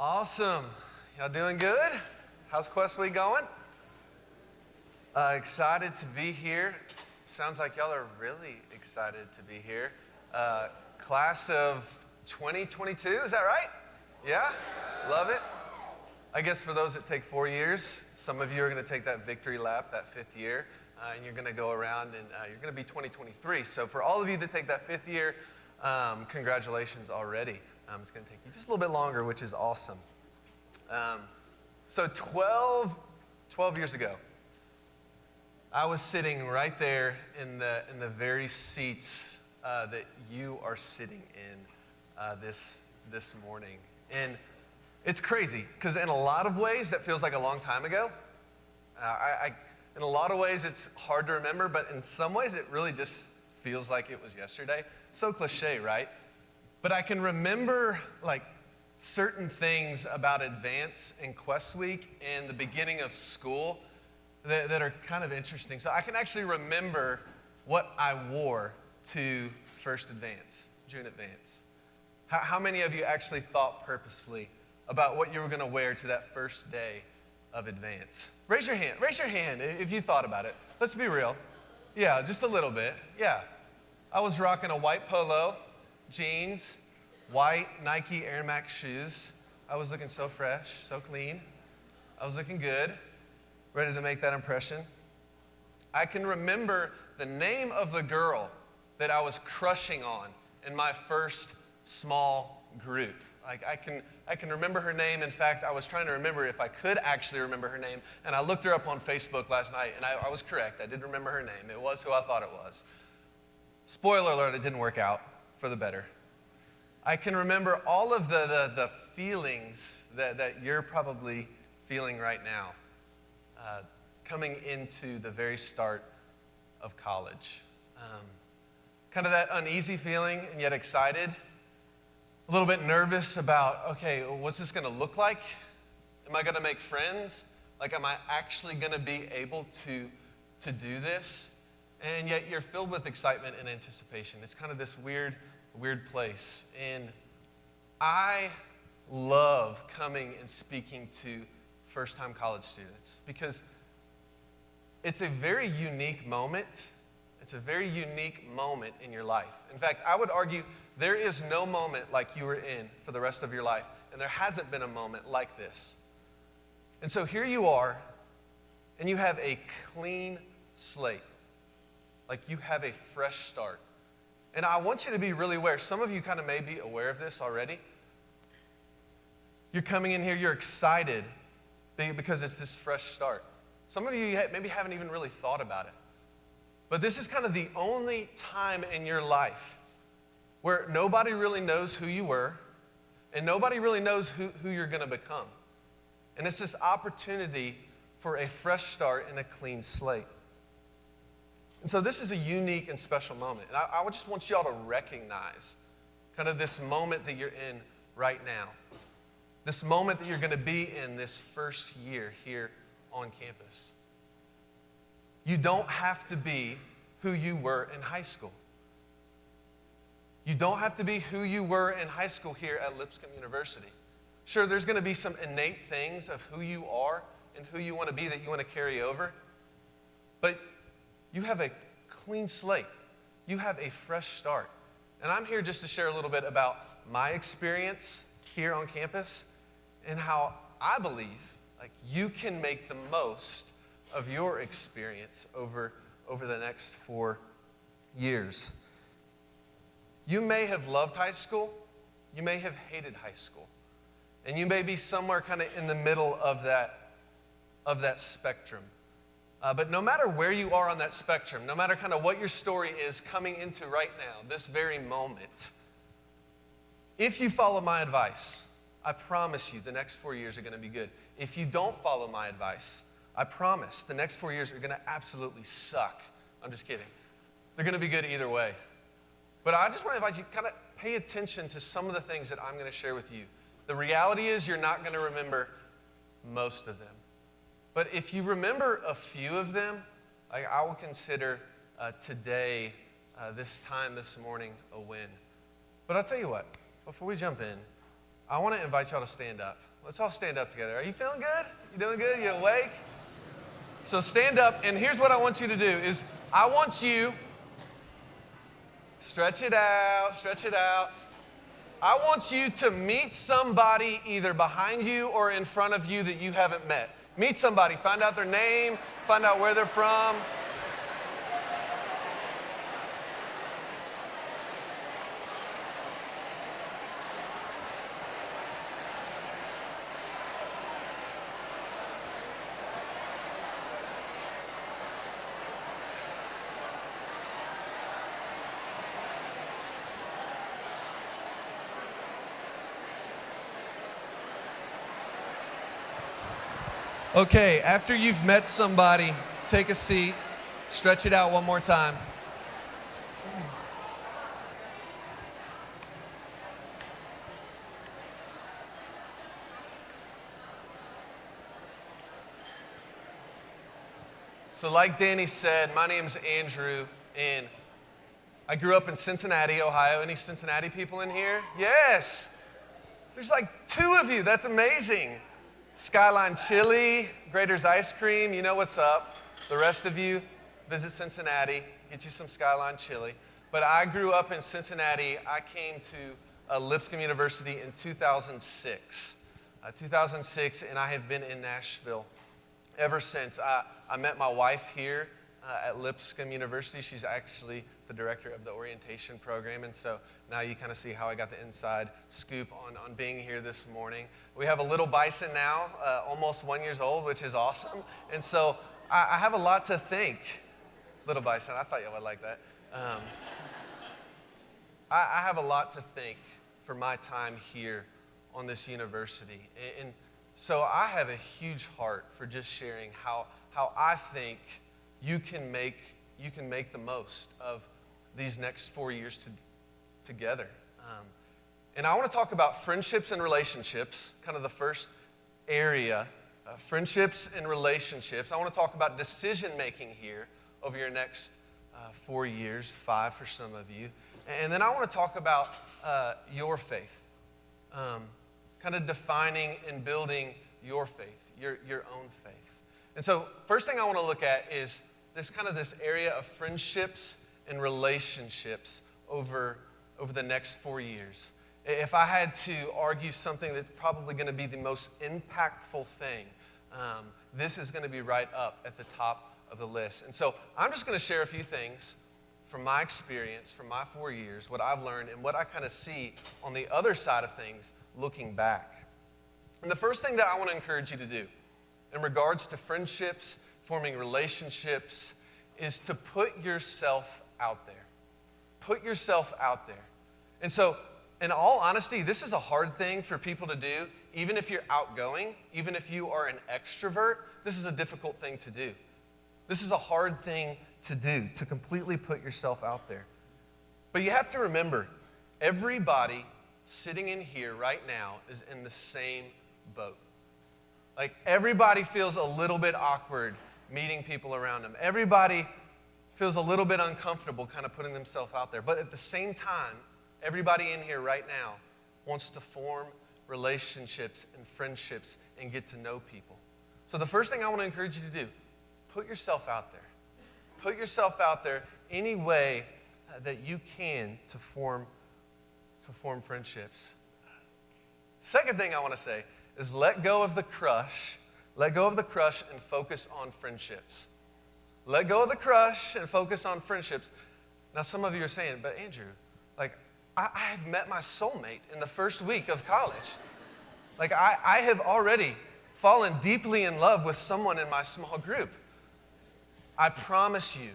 Awesome. Y'all doing good? How's Quest Week going? Excited to be here. Sounds like y'all are really excited to be here. Class of 2022, is that right? Yeah? Love it. I guess for those that take 4 years, some of you are going to take that victory lap, that fifth year, and you're going to go around and you're going to be 2023. So for all of you that take that fifth year, congratulations already. It's going to take you just a little bit longer, which is awesome. So 12 years ago, I was sitting right there in the very seats that you are sitting in this morning. And it's crazy, because in a lot of ways, that feels like a long time ago. In a lot of ways, it's hard to remember, but in some ways, it really just feels like it was yesterday. So cliche, right? But I can remember, like, certain things about Advance and Quest Week and the beginning of school that are kind of interesting. So I can actually remember what I wore to First Advance, June Advance. How many of you actually thought purposefully about what you were going to wear to that first day of Advance? Raise your hand if you thought about it. Let's be real. Yeah, just a little bit. Yeah. I was rocking a white polo, jeans, white Nike Air Max shoes. I was looking so fresh, so clean. I was looking good, ready to make that impression. I can remember the name of the girl that I was crushing on in my first small group. Like I can remember her name. In fact, I was trying to remember if I could actually remember her name, and I looked her up on Facebook last night, and I was correct. I did remember her name. It was who I thought it was. Spoiler alert, it didn't work out for the better. I can remember all of the feelings that you're probably feeling right now, coming into the very start of college. Kind of that uneasy feeling and yet excited. A little bit nervous about, okay, what's this going to look like? Am I going to make friends? Like, am I actually going to be able to do this? And yet you're filled with excitement and anticipation. It's kind of this weird place. And I love coming and speaking to first-time college students because it's a very unique moment. It's a very unique moment in your life. In fact, I would argue there is no moment like you were in for the rest of your life, and there hasn't been a moment like this. And so here you are, and you have a clean slate. Like you have a fresh start. And I want you to be really aware. Some of you kind of may be aware of this already. You're coming in here, you're excited because it's this fresh start. Some of you maybe haven't even really thought about it. But this is kind of the only time in your life where nobody really knows who you were and nobody really knows who you're going to become. And it's this opportunity for a fresh start and a clean slate. And so this is a unique and special moment. And I just want y'all to recognize kind of this moment that you're in right now. This moment that you're going to be in this first year here on campus. You don't have to be who you were in high school. You don't have to be who you were in high school here at Lipscomb University. Sure, there's going to be some innate things of who you are and who you want to be that you want to carry over. But you have a clean slate. You have a fresh start. And I'm here just to share a little bit about my experience here on campus and how I believe like you can make the most of your experience over the next 4 years. You may have loved high school. You may have hated high school. And you may be somewhere kind of in the middle of that spectrum. But no matter where you are on that spectrum, no matter kind of what your story is coming into right now, this very moment, if you follow my advice, I promise you the next 4 years are going to be good. If you don't follow my advice, I promise the next 4 years are going to absolutely suck. I'm just kidding. They're going to be good either way. But I just want to invite you to kind of pay attention to some of the things that I'm going to share with you. The reality is you're not going to remember most of them. But if you remember a few of them, I will consider today, this time this morning, a win. But I'll tell you what, before we jump in, I want to invite y'all to stand up. Let's all stand up together. Are you feeling good? You doing good? You awake? So stand up, and here's what I want you to do is I want you, stretch it out, stretch it out. I want you to meet somebody either behind you or in front of you that you haven't met. Meet somebody, find out their name, find out where they're from. Okay, after you've met somebody, take a seat, stretch it out one more time. So like Danny said, my name's Andrew, and I grew up in Cincinnati, Ohio. Any Cincinnati people in here? Yes. There's like 2 of you. That's amazing. Skyline Chili, Grater's Ice Cream, you know what's up. The rest of you, visit Cincinnati, get you some Skyline Chili. But I grew up in Cincinnati. I came to Lipscomb University in 2006. 2006, and I have been in Nashville ever since. I met my wife here at Lipscomb University. She's actually the director of the orientation program, and so now you kind of see how I got the inside scoop on being here this morning. We have a little bison now, almost 1 year old, which is awesome, and so I have a lot to thank. Little bison, I thought you would like that. I have a lot to thank for my time here on this university, and so I have a huge heart for just sharing how I think you can make the most of these next 4 years together. And I want to talk about friendships and relationships, kind of the first area, friendships and relationships. I want to talk about decision making here over your next 4 years, 5 for some of you. And then I want to talk about your faith, kind of defining and building your faith, your own faith. And so first thing I want to look at is this area of friendships and relationships over the next 4 years. If I had to argue something that's probably going to be the most impactful thing, this is going to be right up at the top of the list. And so I'm just going to share a few things from my experience, from my 4 years, what I've learned, and what I kind of see on the other side of things looking back. And the first thing that I want to encourage you to do in regards to friendships, forming relationships, is to put yourself out there. Put yourself out there. And so, in all honesty, this is a hard thing for people to do. Even if you're outgoing, even if you are an extrovert, this is a difficult thing to do. This is a hard thing to do, to completely put yourself out there. But you have to remember, everybody sitting in here right now is in the same boat. Like, everybody feels a little bit awkward meeting people around them. Everybody feels a little bit uncomfortable kind of putting themselves out there. But at the same time, everybody in here right now wants to form relationships and friendships and get to know people. So the first thing I want to encourage you to do, put yourself out there. Put yourself out there any way that you can to form friendships. Second thing I want to say is let go of the crush. Let go of the crush and focus on friendships. Let go of the crush and focus on friendships. Now, some of you are saying, but Andrew, like, I have met my soulmate in the first week of college. Like, I have already fallen deeply in love with someone in my small group. I promise you,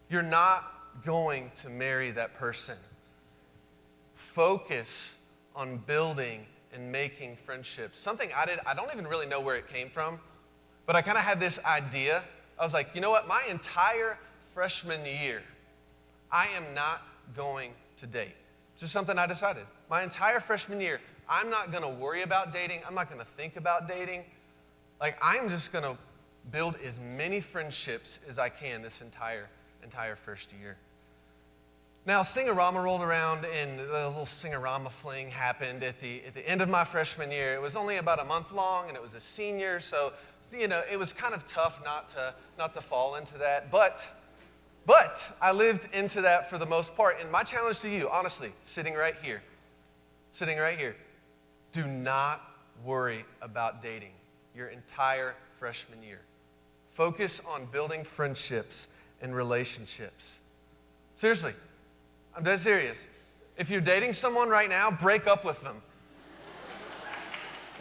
you're not going to marry that person. Focus on building and making friendships. Something I don't even really know where it came from, but I kind of had this idea. I was like, you know what? My entire freshman year, I am not going to date. Just something I decided. My entire freshman year, I'm not going to worry about dating. I'm not going to think about dating. Like, I'm just going to build as many friendships as I can this entire first year. Now, Sing-A-Rama rolled around, and the little Sing-A-Rama fling happened at the end of my freshman year. It was only about a month long, and it was a senior, so it was kind of tough not to fall into that. But I lived into that for the most part. And my challenge to you, honestly, sitting right here, do not worry about dating your entire freshman year. Focus on building friendships and relationships. Seriously, I'm dead serious. If you're dating someone right now, break up with them.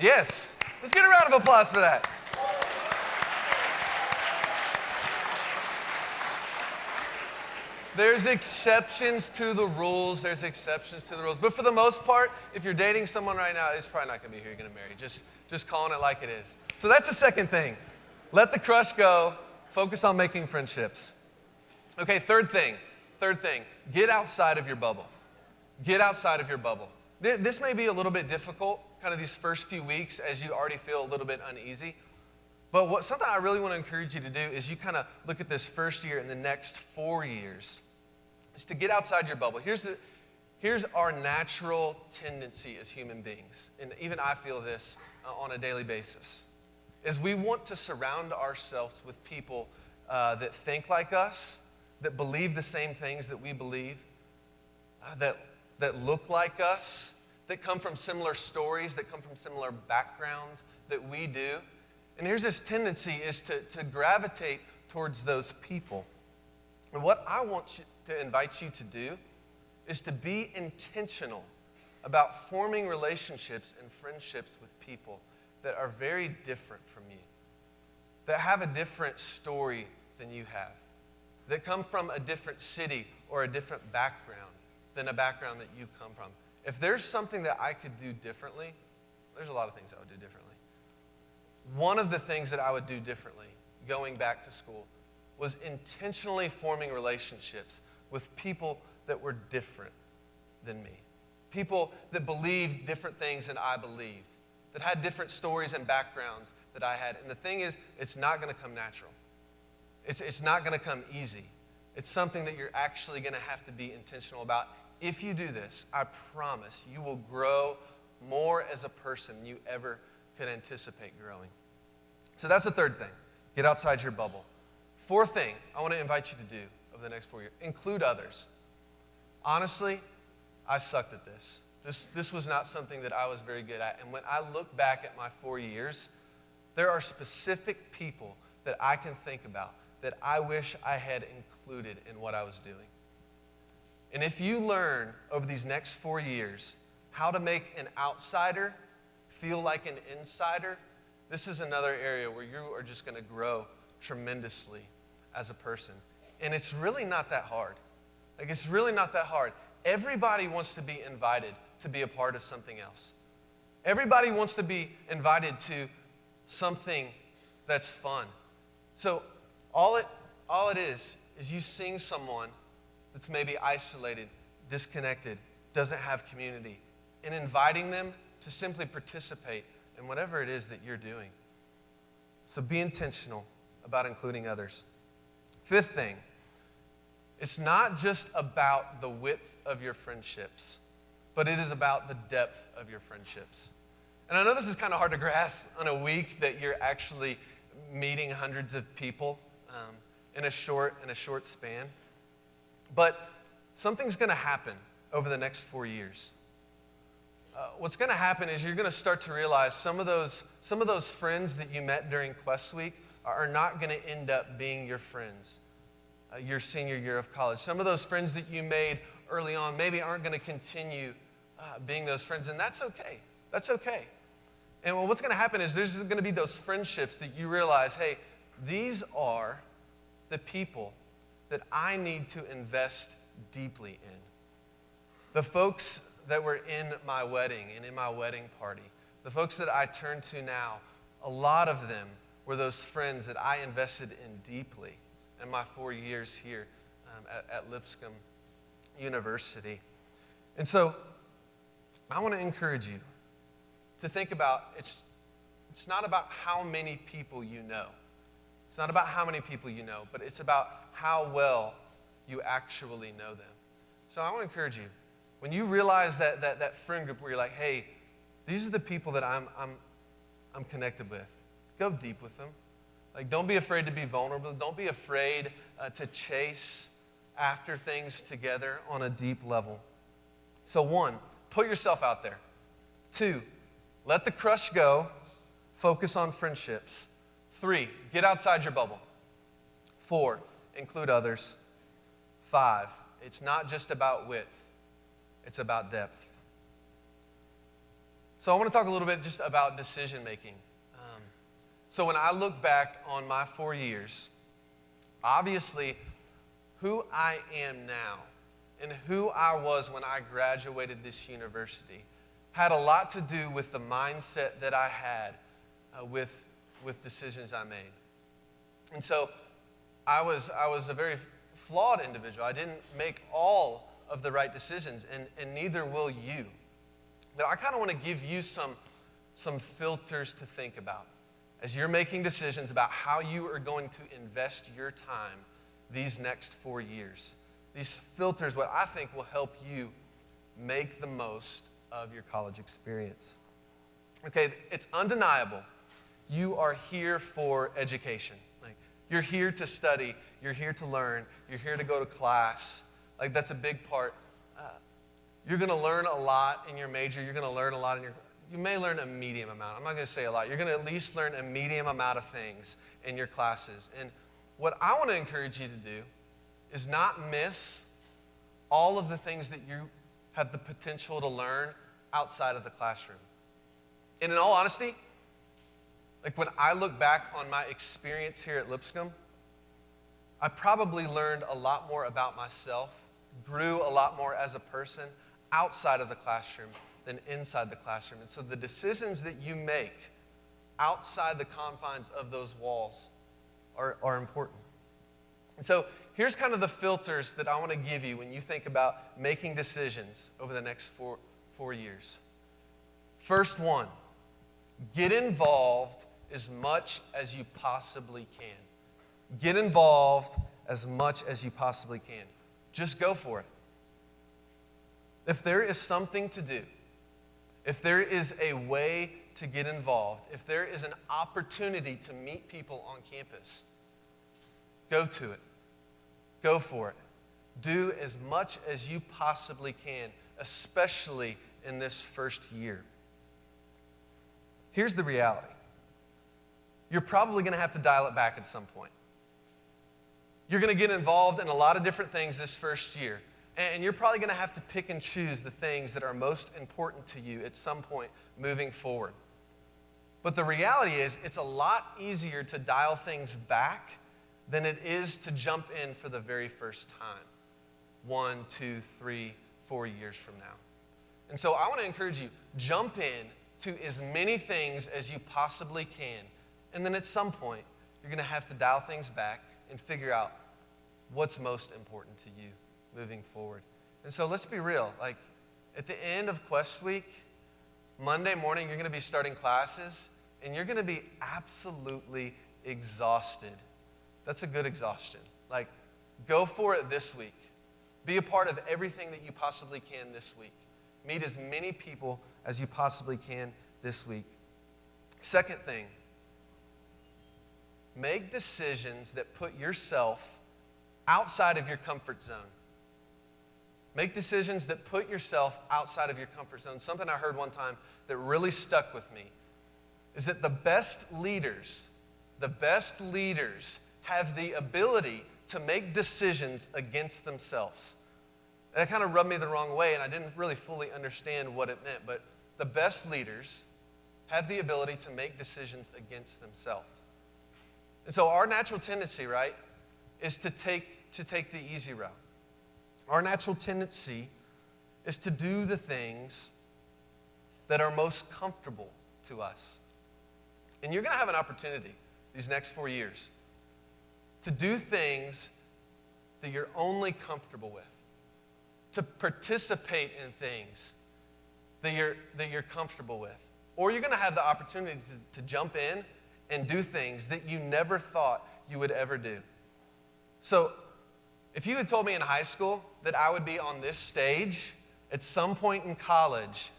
Yes, let's get a round of applause for that. There's exceptions to the rules. But for the most part, if you're dating someone right now, it's probably not going to be who you're going to marry. Just calling it like it is. So that's the second thing. Let the crush go. Focus on making friendships. Okay, third thing. Get outside of your bubble. Get outside of your bubble. This may be a little bit difficult, kind of these first few weeks as you already feel a little bit uneasy. But something I really want to encourage you to do is you kind of look at this first year and the next 4 years. Is to get outside your bubble. Here's our natural tendency as human beings, and even I feel this on a daily basis, is we want to surround ourselves with people that think like us, that believe the same things that we believe, that look like us, that come from similar stories, that come from similar backgrounds that we do. And here's this tendency is to gravitate towards those people. And what I want to invite you to do is to be intentional about forming relationships and friendships with people that are very different from you, that have a different story than you have, that come from a different city or a different background than a background that you come from. If there's something that I could do differently, there's a lot of things I would do differently. One of the things that I would do differently going back to school was intentionally forming relationships with people that were different than me. People that believed different things than I believed, that had different stories and backgrounds that I had. And the thing is, it's not going to come natural. It's not going to come easy. It's something that you're actually going to have to be intentional about. If you do this, I promise you will grow more as a person than you ever could anticipate growing. So that's the third thing. Get outside your bubble. Fourth thing I want to invite you to do over the next 4 years, include others. Honestly, I sucked at this. This was not something that I was very good at. And when I look back at my 4 years, there are specific people that I can think about that I wish I had included in what I was doing. And if you learn over these next 4 years how to make an outsider feel like an insider, this is another area where you are just going to grow tremendously as a person. And it's really not that hard. It's really not that hard. Everybody wants to be invited to be a part of something else. Everybody wants to be invited to something that's fun. So all it is you seeing someone that's maybe isolated, disconnected, doesn't have community, and inviting them to simply participate in whatever it is that you're doing. So be intentional about including others. Fifth thing, it's not just about the width of your friendships, but it is about the depth of your friendships. And I know this is kind of hard to grasp on a week that you're actually meeting hundreds of people in a short span. But something's going to happen over the next 4 years. What's going to happen is you're going to start to realize some of those friends that you met during Quest Week are not going to end up being your friends your senior year of college. Some of those friends that you made early on maybe aren't going to continue being those friends, and that's okay. That's okay. And what's going to happen is there's going to be those friendships that you realize, hey, these are the people that I need to invest deeply in. The folks that were in my wedding and in my wedding party, the folks that I turn to now, a lot of them were those friends that I invested in deeply in my 4 years here at Lipscomb University. And so I want to encourage you to think about, it's not about how many people you know. It's not about how many people you know, but it's about how well you actually know them. So I want to encourage you, when you realize that friend group where you're like, hey, these are the people that I'm connected with, go deep with them. Like, don't be afraid to be vulnerable. Don't be afraid to chase after things together on a deep level. So 1, put yourself out there. 2, let the crush go. Focus on friendships. 3, get outside your bubble. 4, include others. 5, it's not just about width. It's about depth. So I want to talk a little bit just about decision making. So when I look back on my 4 years, obviously who I am now and who I was when I graduated this university had a lot to do with the mindset that I had with decisions I made. And so I was a very flawed individual. I didn't make all of the right decisions, and neither will you. But I kind of want to give you some filters to think about as you're making decisions about how you are going to invest your time these next 4 years. These filters, what I think will help you make the most of your college experience. Okay, it's undeniable. You are here for education. Like, you're here to study. You're here to learn. You're here to go to class. Like, that's a big part. You're going to learn a lot in your major. You're going to learn a lot in your... You may learn a medium amount. I'm not going to say a lot. You're going to at least learn a medium amount of things in your classes. And what I want to encourage you to do is not miss all of the things that you have the potential to learn outside of the classroom. And in all honesty, like when I look back on my experience here at Lipscomb, I probably learned a lot more about myself, grew a lot more as a person outside of the classroom than inside the classroom. And so the decisions that you make outside the confines of those walls are important. And so here's kind of the filters that I want to give you when you think about making decisions over the next four years. First one, get involved as much as you possibly can. Get involved as much as you possibly can. Just go for it. If there is something to do, if there is a way to get involved, if there is an opportunity to meet people on campus, go to it. Go for it. Do as much as you possibly can, especially in this first year. Here's the reality. You're probably going to have to dial it back at some point. You're going to get involved in a lot of different things this first year. And you're probably going to have to pick and choose the things that are most important to you at some point moving forward. But the reality is, it's a lot easier to dial things back than it is to jump in for the very first time, 1, 2, 3, 4 years from now. And so I want to encourage you, jump in to as many things as you possibly can. And then at some point, you're going to have to dial things back and figure out what's most important to you moving forward. And so let's be real. Like, at the end of Quest Week, Monday morning, you're going to be starting classes, and you're going to be absolutely exhausted. That's a good exhaustion. Like, go for it this week. Be a part of everything that you possibly can this week. Meet as many people as you possibly can this week. Second thing, make decisions that put yourself outside of your comfort zone. Make decisions that put yourself outside of your comfort zone. Something I heard one time that really stuck with me is that the best leaders have the ability to make decisions against themselves. That kind of rubbed me the wrong way, and I didn't really fully understand what it meant, but the best leaders have the ability to make decisions against themselves. And so our natural tendency, right, is to take the easy route. Our natural tendency is to do the things that are most comfortable to us. And you're going to have an opportunity these next 4 years to do things that you're only comfortable with, to participate in things that you're comfortable with. Or you're going to have the opportunity to jump in and do things that you never thought you would ever do. So If you had told me in high school that I would be on this stage at some point in college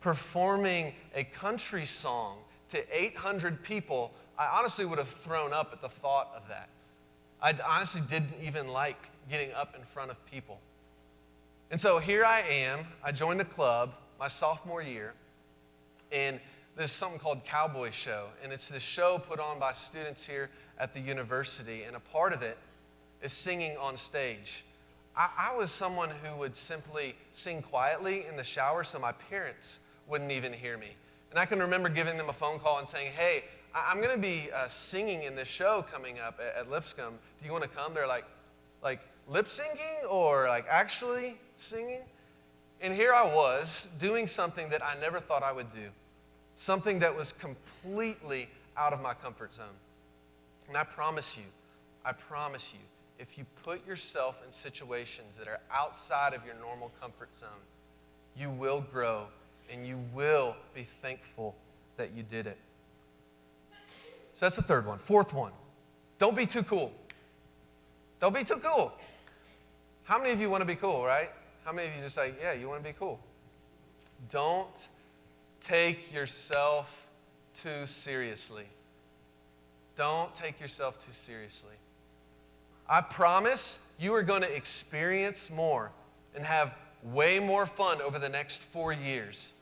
performing a country song to 800 people, I honestly would have thrown up at the thought of that. I honestly didn't even like getting up in front of people. And so here I am. I joined a club my sophomore year, and there's something called Cowboy Show, and it's this show put on by students here at the university, and a part of it is singing on stage. I was someone who would simply sing quietly in the shower so my parents wouldn't even hear me. And I can remember giving them a phone call and saying, hey, I'm going to be singing in this show coming up at Lipscomb. Do you want to come? They're like lip syncing or like actually singing? And here I was doing something that I never thought I would do, something that was completely out of my comfort zone. And I promise you, if you put yourself in situations that are outside of your normal comfort zone, you will grow and you will be thankful that you did it. So that's the third one. Fourth one, don't be too cool. Don't be too cool. How many of you want to be cool, right? How many of you just like, yeah, you want to be cool? Don't take yourself too seriously. Don't take yourself too seriously. I promise you are going to experience more and have way more fun over the next 4 years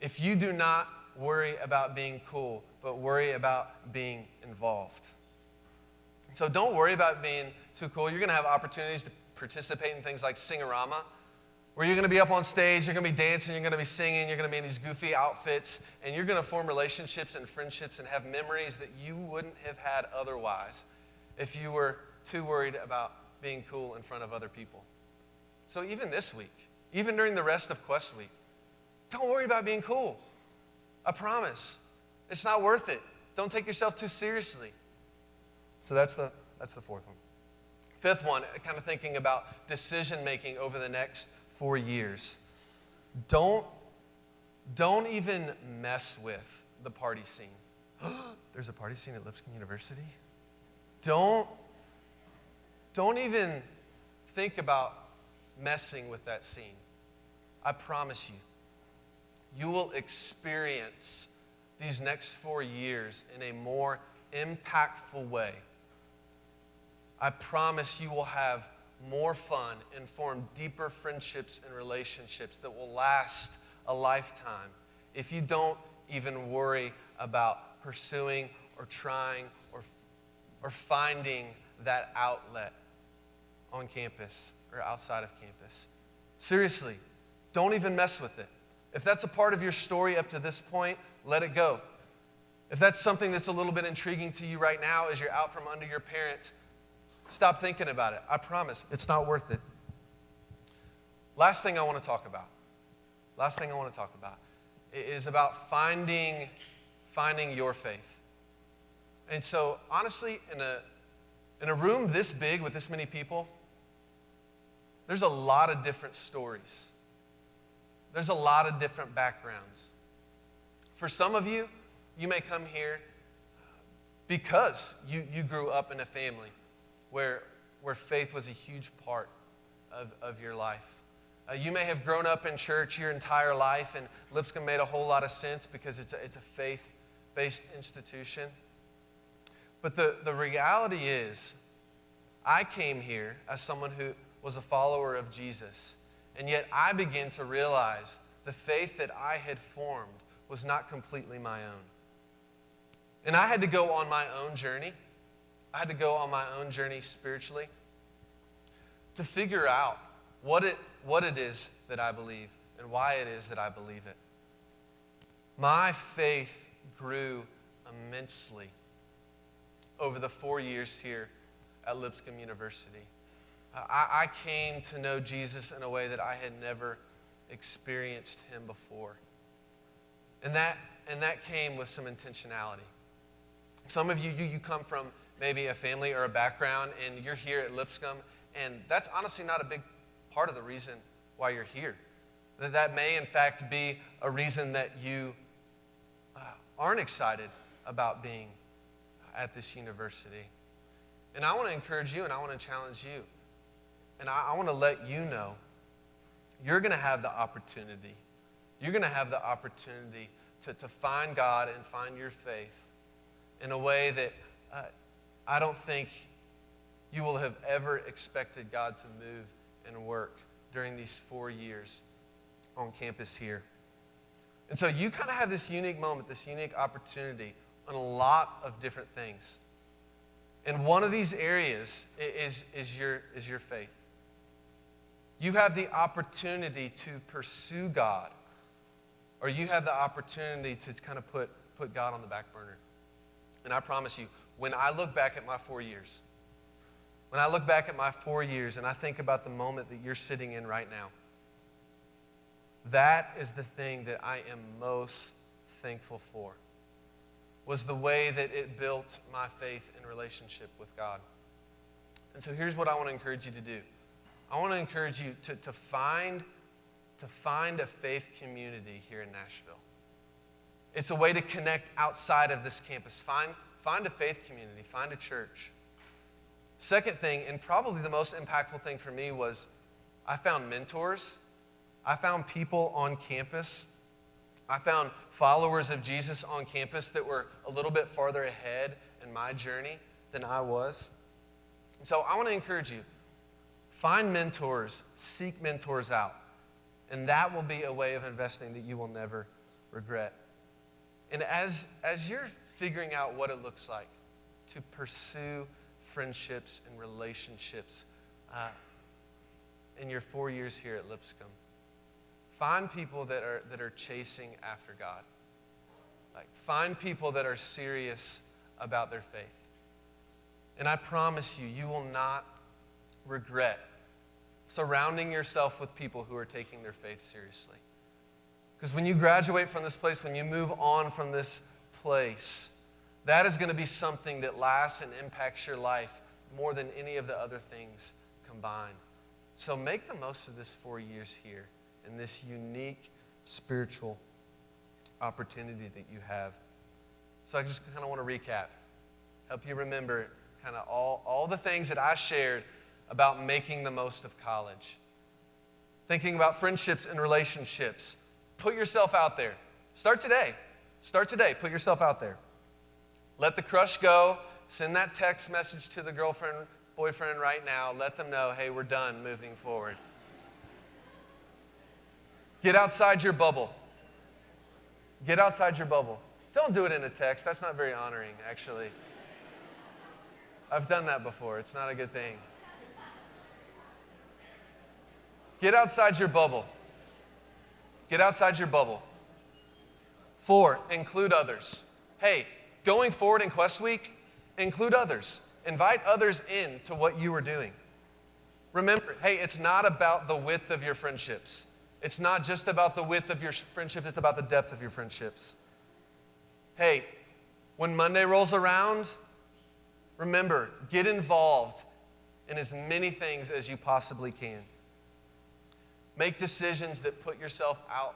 if you do not worry about being cool, but worry about being involved. So don't worry about being too cool. You're going to have opportunities to participate in things like Sing-A-Rama, where you're going to be up on stage, you're going to be dancing, you're going to be singing, you're going to be in these goofy outfits, and you're going to form relationships and friendships and have memories that you wouldn't have had otherwise if you were too worried about being cool in front of other people. So even this week, even during the rest of Quest Week, don't worry about being cool. I promise. It's not worth it. Don't take yourself too seriously. So that's the fourth one. Fifth one, kind of thinking about decision making over the next 4 years. Don't even mess with the party scene. There's a party scene at Lipscomb University? Don't even think about messing with that scene. I promise you, you will experience these next 4 years in a more impactful way. I promise you will have more fun and form deeper friendships and relationships that will last a lifetime if you don't even worry about pursuing or trying or finding that outlet on campus or outside of campus. Seriously, don't even mess with it. If that's a part of your story up to this point, let it go. If that's something that's a little bit intriguing to you right now as you're out from under your parents, stop thinking about it. I promise, it's not worth it. Last thing I want to talk about is about finding your faith. And so, honestly, in a room this big with this many people, there's a lot of different stories. There's a lot of different backgrounds. For some of you, you may come here because you grew up in a family where faith was a huge part of your life. You may have grown up in church your entire life, and Lipscomb made a whole lot of sense because it's a faith-based institution. But the reality is, I came here as someone who was a follower of Jesus, and yet I began to realize the faith that I had formed was not completely my own. And I had to go on my own journey. I had to go on my own journey spiritually to figure out what it is that I believe and why it is that I believe it. My faith grew immensely over the 4 years here at Lipscomb University. I came to know Jesus in a way that I had never experienced him before. And that came with some intentionality. Some of you come from maybe a family or a background, and you're here at Lipscomb, and that's honestly not a big part of the reason why you're here. That may, in fact, be a reason that you aren't excited about being at this university. And I want to encourage you, and I want to challenge you And I want to let you know, you're going to have the opportunity. You're going to have the opportunity to find God and find your faith in a way that I don't think you will have ever expected God to move and work during these 4 years on campus here. And so you kind of have this unique moment, this unique opportunity on a lot of different things. And one of these areas is your faith. You have the opportunity to pursue God, or you have the opportunity to kind of put God on the back burner. And I promise you, when I look back at my 4 years, when I look back at my 4 years and I think about the moment that you're sitting in right now, that is the thing that I am most thankful for, was the way that it built my faith and relationship with God. And so here's what I want to encourage you to do. I want to encourage you to find a faith community here in Nashville. It's a way to connect outside of this campus. Find a faith community. Find a church. Second thing, and probably the most impactful thing for me, was I found mentors. I found people on campus. I found followers of Jesus on campus that were a little bit farther ahead in my journey than I was. And so I want to encourage you, find mentors, seek mentors out. And that will be a way of investing that you will never regret. And as you're figuring out what it looks like to pursue friendships and relationships in your 4 years here at Lipscomb, find people that are chasing after God. Like, find people that are serious about their faith. And I promise you, you will not regret surrounding yourself with people who are taking their faith seriously. Because when you graduate from this place, when you move on from this place, that is going to be something that lasts and impacts your life more than any of the other things combined. So make the most of this 4 years here and this unique spiritual opportunity that you have. So I just kind of want to recap, help you remember kind of all the things that I shared about making the most of college. Thinking about friendships and relationships. Put yourself out there. Start today. Start today. Put yourself out there. Let the crush go. Send that text message to the girlfriend, boyfriend right now. Let them know, hey, we're done moving forward. Get outside your bubble. Get outside your bubble. Don't do it in a text. That's not very honoring, actually. I've done that before. It's not a good thing. Get outside your bubble. Get outside your bubble. 4, include others. Hey, going forward in Quest Week, include others. Invite others in to what you are doing. Remember, hey, it's not about the width of your friendships. It's not just about the width of your friendships, it's about the depth of your friendships. Hey, when Monday rolls around, remember, get involved in as many things as you possibly can. Make decisions that put yourself out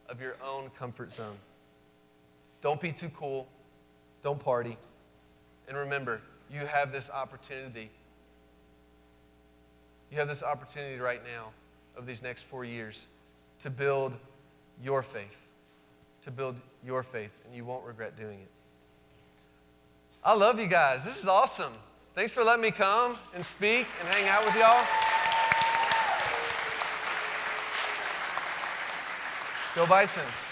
of your own comfort zone. Don't be too cool. Don't party. And remember, you have this opportunity. You have this opportunity right now of these next 4 years to build your faith. To build your faith, and you won't regret doing it. I love you guys. This is awesome. Thanks for letting me come and speak and hang out with y'all. Go Bisons.